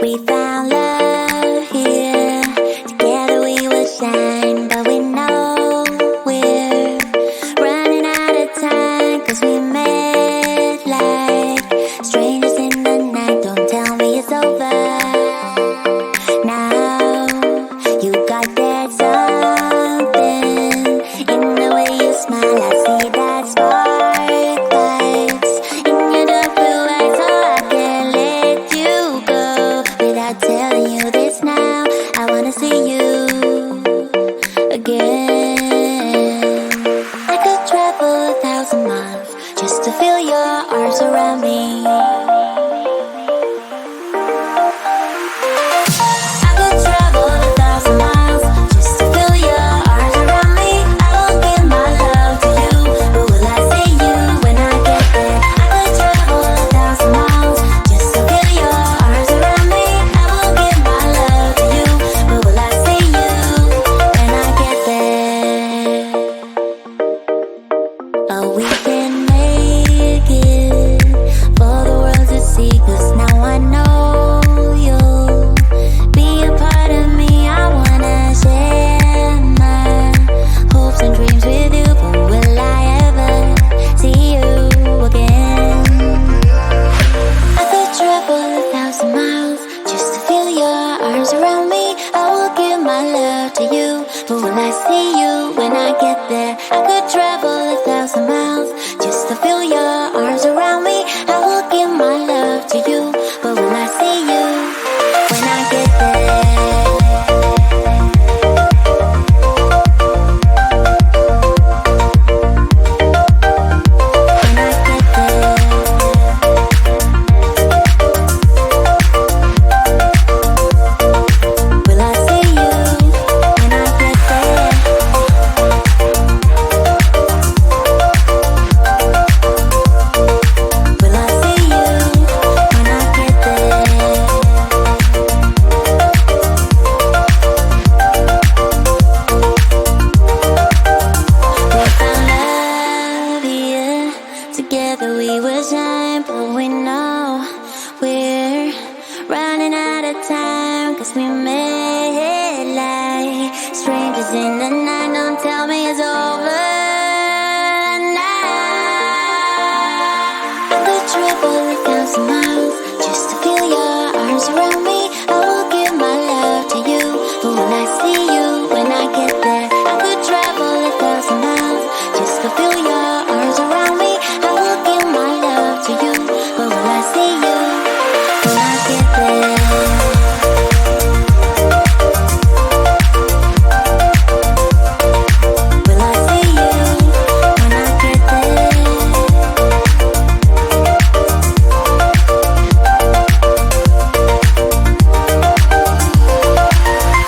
We found love here. Together we will shine, but we know we're running out of time, 'cause we met like strangers in the night. Don't tell me it's over now. You got that something in the way you smile. I see that spark lights in your dark blue eyes, so I can't let you go without telling you this now. I wanna see you again. I could travel 1,000 miles just to feel your arms around me. I could travel 1,000 miles just to feel your arms around me. I will give my love to you, but will I see you when I get there? I could travel 1,000 miles just to feel your arms around me. I will give my love to you, but will I see you when I get there? Oh, we can make it for the world to see, 'cause now I know you'll be a part of me. I wanna share my hopes and dreams with you, but will I ever see you again? I could travel 1,000 miles just to feel your arms around me. I will give my love to you, but will I see you when I get there? I could travel 1,000 miles just to feel your arms around me. I will give my love to you, but will I see you when I get there? When I get there. Will I see you when I get there? Will I see you when I get there? We found love here. Together we will shine, but we know we're running out of time, 'cause we met like strangers in the night. Don't tell me it's over now. I could travel 1,000 miles just to feel your arms around me. I will give my love to you, but will I see you when I get there? I could travel 1,000 miles just to feel your arms around me. I will give my love to you, but will I see you when I get there? Will I see you when I get there?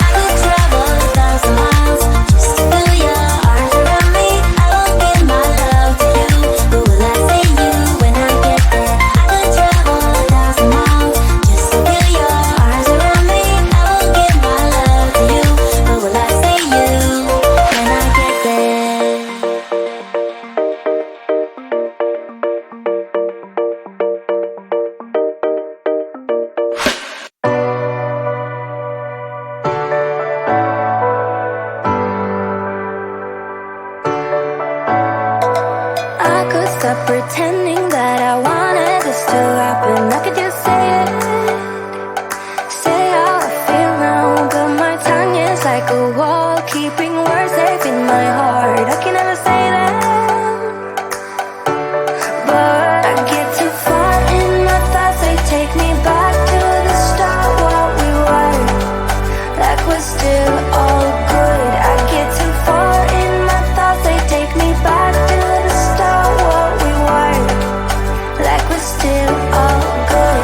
I could travel 1,000 miles just to feel your arms around me. I will give my love to you, but will I see you when I get there? I could travel 1,000 miles just to feel your arms around me. I will give my love to you, but will I see you when I get there? I could stop pretending that I wanted this to happen. I could just say it, say how I feel now, but my tongue is like a wall, keeping words safe in my heart. I can never say them, but I get too far in my thoughts. They take me back to the start, what we were, like we're still all good. I get too far in my thoughts. They take me back to the start, what we were, like we're still all good.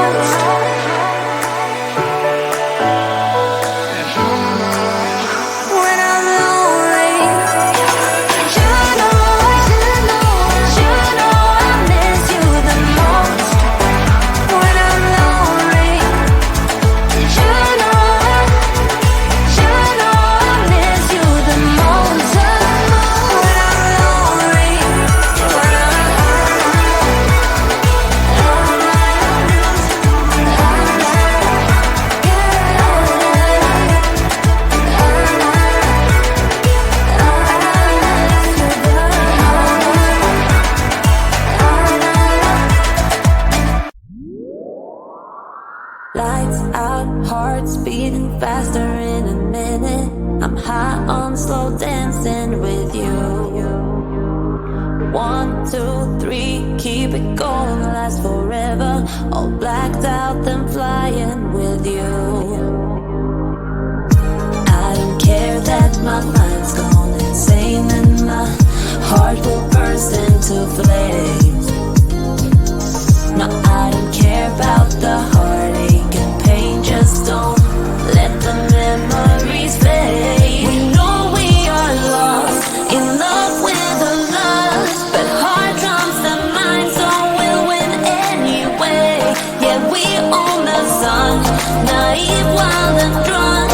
When I'm lonely, I miss you the most. When I'm lonely, I miss you the most. When I'm lonely, Lights out, hearts beating faster in a minute. I'm high on slow dancing with you. 1, 2, 3, keep it going, last forever. All blacked out, then flying with you. I don't care that my mind's gone insane and my heart will burst into flames. No, I don't care about the heartache and pain. Just don't let the memories fade. We know we are lost, in love with a lust, but heart trumps the mind, so we'll win anyway. Yeah, we own the sun, naive, wild and drunk.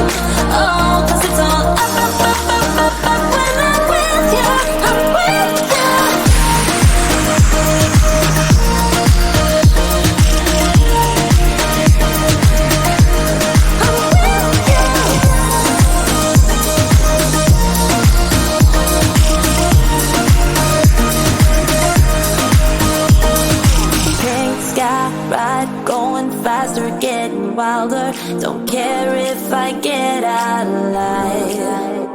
Oh, 'cause it's all up. When I'm with you, I'm with you. Ride, going faster, getting wilder. Don't care if I get out alive.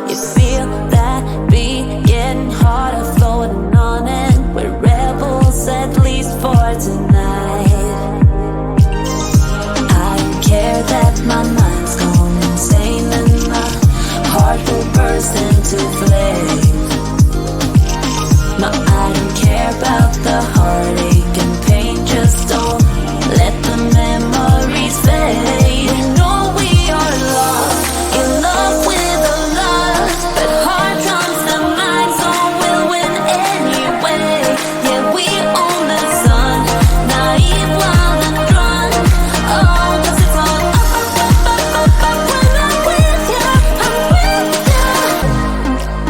You feel that beat getting harder, floating on it. We're rebels, at least for tonight. I don't care that my mind's gone insane and my heart will burst into flames. No, I don't care about the heartache and pain. Just don't let the memories fade. We know we are lost, in love with a lust, but heart trumps the mind, so we'll win anyway. Yeah, we own the sun, naive, wild and drunk. Oh, 'cause it's all up. When I'm with you, I'm with you.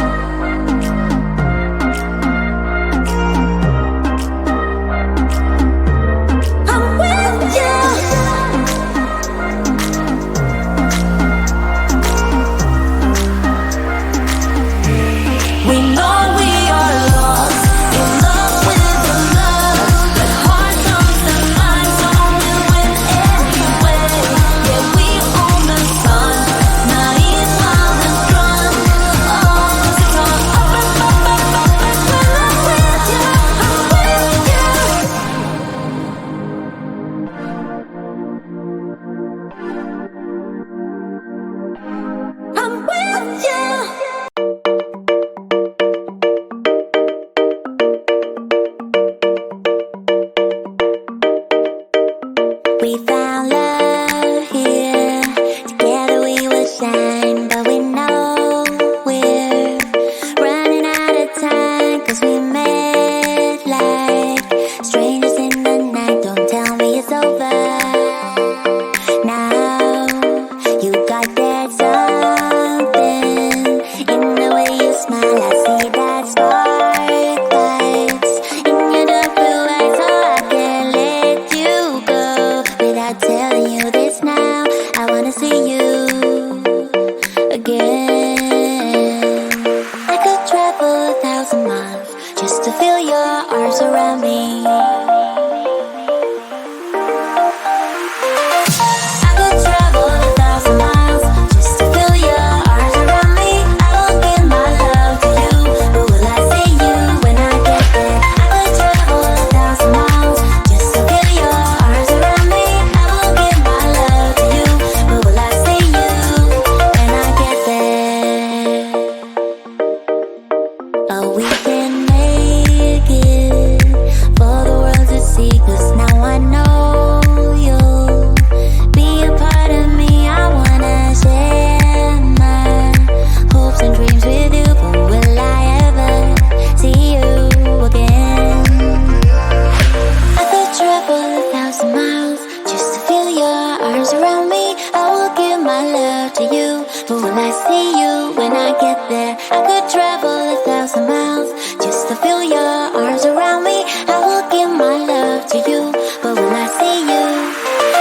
see you when I get there. I could travel 1,000 miles just to feel your arms around me. I will give my love to you, but will I see you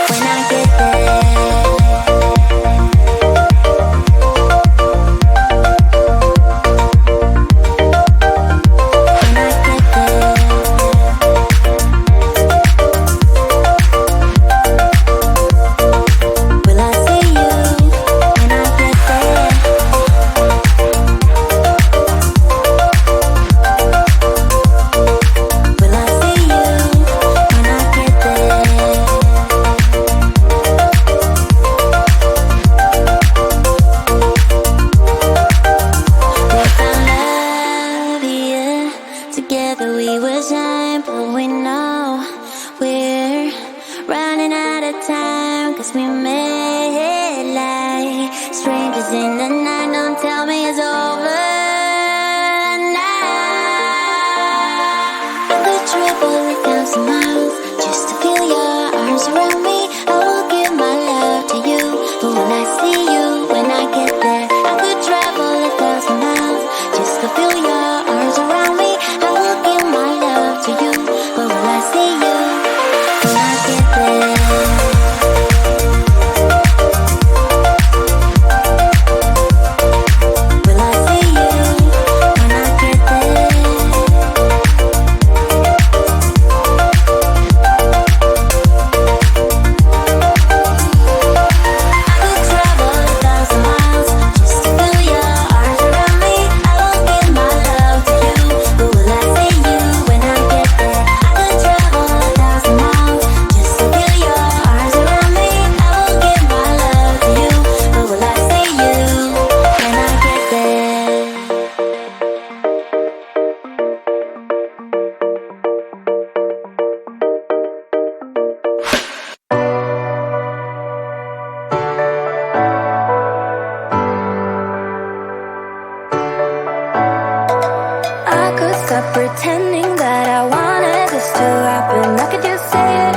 when I get there? Together we will shine, but we know we're running out of time, 'cause we made like strangers in the night. Don't tell me it's over now. I could travel 1,000 miles just to feel your arms around me. I will give my love to you, but will I see you when I get there? I could travel 1,000 miles just to feel your arms around me. I will give my love to you, but will I see you when I get there? Will I see you when I get there? I could travel 1,000 miles just to feel your arms around me. I will give my love to you, but will I see you when I get there? I could travel 1,000 miles just to feel your arms around me. I will give my love to you, but will I see you when I get there? I could stop pretending that I wanted this to happen. I could just say it,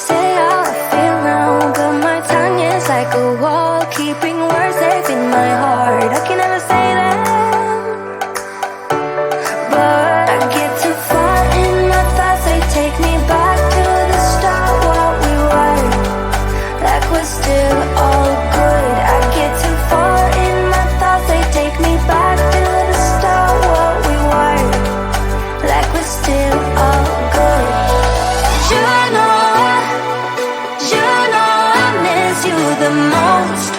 say how I feel now. But my tongue is like a wall, keeping words safe in my heart. I can never say them, but I get too far in my thoughts. They take me back to the start, what we were, like we're still all good. I get too far in my thoughts. They take me back to the start, what we were, like we're still all good. You know I miss you the most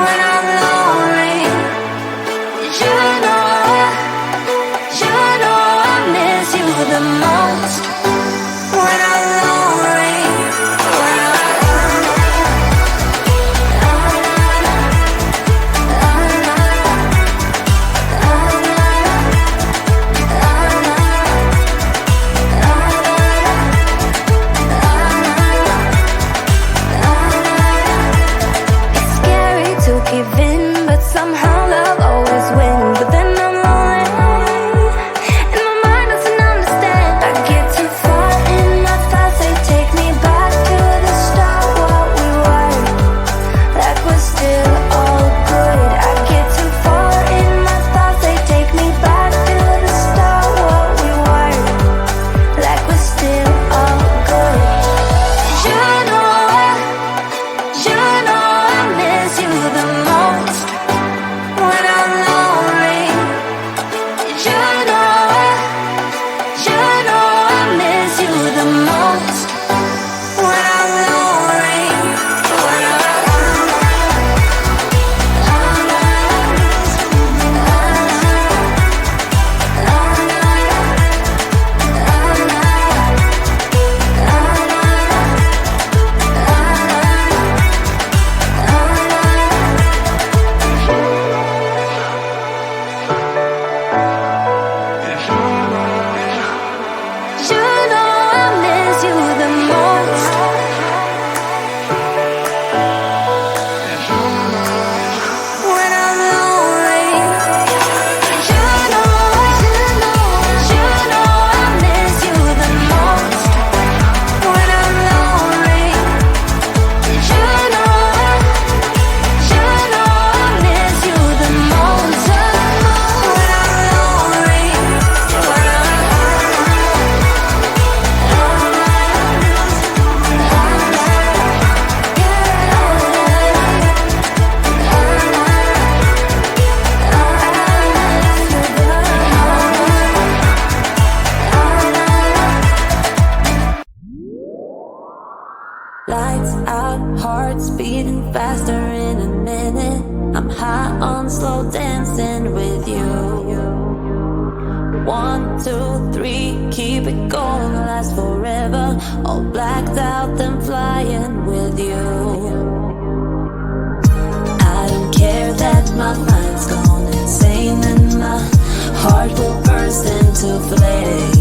when I'm lonely. You know I miss you the most when I'm lonely. When It's scary to give in, but somehow love always wins. But then I'm lonely, and my mind doesn't understand. I get too far in my thoughts. They take me back to the start, what we were, like we're still all good. I get too far in my thoughts. They take me back to the start, what we were, like we're still all good. You know I miss you the most when I'm lonely. You know I miss you the most when I'm lonely. When You know I miss you the most when I'm lonely. You know I miss you the most when I'm lonely. You know Lights out, hearts beating faster in a minute. I'm high on slow dancing with you. 1, 2, 3, keep it going, last forever. All blacked out, then flying with you. I don't care that my mind's gone insane and my heart will burst into flames.